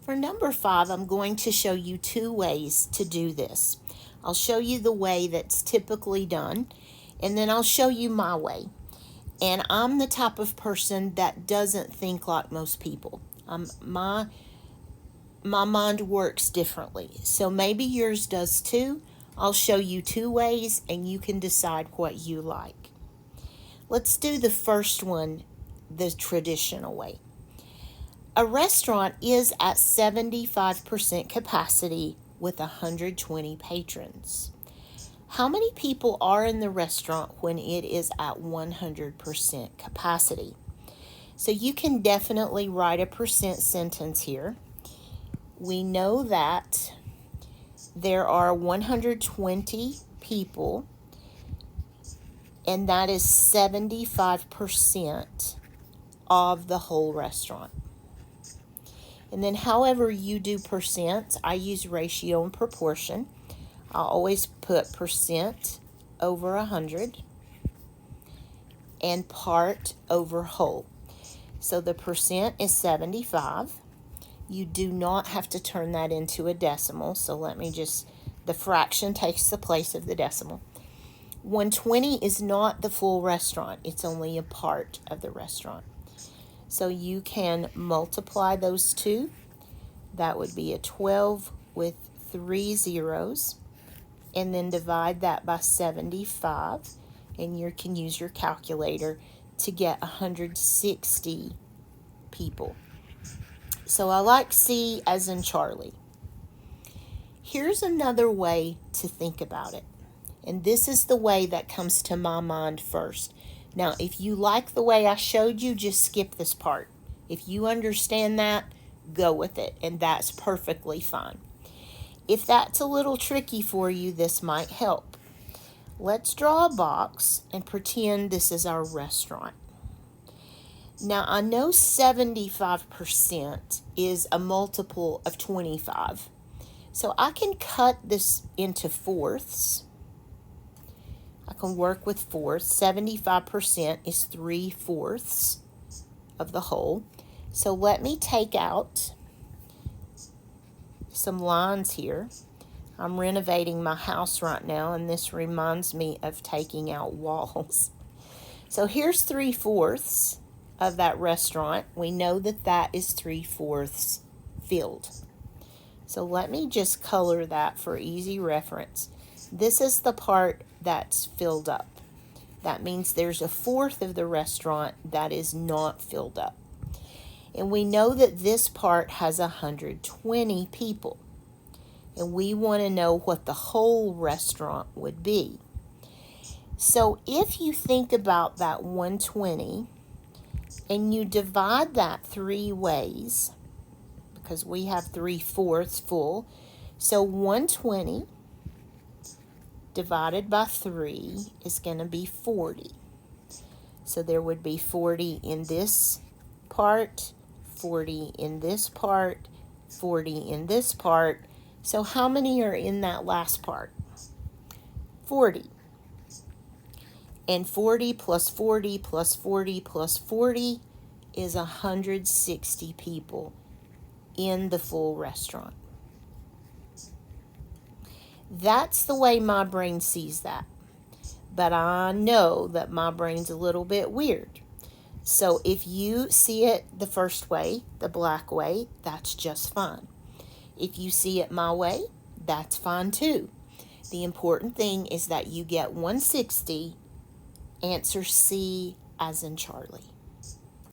For number 5, I'm going to show you 2 ways to do this. I'll show you the way that's typically done, and then I'll show you my way. And I'm the type of person that doesn't think like most people. My mind works differently. So maybe yours does too. I'll show you 2 ways and you can decide what you like. Let's do the first one, the traditional way. A restaurant is at 75% capacity with 120 patrons. How many people are in the restaurant when it is at 100% capacity? So you can definitely write a percent sentence here. We know that there are 120 people, and that is 75% of the whole restaurant. And then however you do percent, I use ratio and proportion. I always put percent over 100 and part over whole. So the percent is 75. You do not have to turn that into a decimal. So the fraction takes the place of the decimal. 120 is not the full restaurant. It's only a part of the restaurant. So you can multiply those two. That would be a 12 with 3 zeros. And then divide that by 75. And you can use your calculator to get 160 people. So I like C as in Charlie. Here's another way to think about it. And this is the way that comes to my mind first. Now, if you like the way I showed you, just skip this part. If you understand that, go with it. And that's perfectly fine. If that's a little tricky for you, this might help. Let's draw a box and pretend this is our restaurant. Now, I know 75% is a multiple of 25. So I can cut this into fourths. I can work with fourths. 75% is 3/4 of the whole. So let me take out some lines here. I'm renovating my house right now, and this reminds me of taking out walls. So here's 3/4 of that restaurant. We know that that is 3/4 filled. So let me just color that for easy reference. This is the part that's filled up. That means there's a fourth of the restaurant that is not filled up. And we know that this part has 120 people. And we want to know what the whole restaurant would be. So if you think about that 120 and you divide that 3 ways, because we have 3/4 full, so 120 divided by 3 is going to be 40. So there would be 40 in this part, 40 in this part, 40 in this part. So how many are in that last part? 40. And 40 plus 40 plus 40 plus 40 is 160 people in the full restaurant. That's the way my brain sees that. But I know that my brain's a little bit weird. So if you see it the first way, the black way, that's just fine. If you see it my way, that's fine too. The important thing is that you get 160, answer C as in Charlie.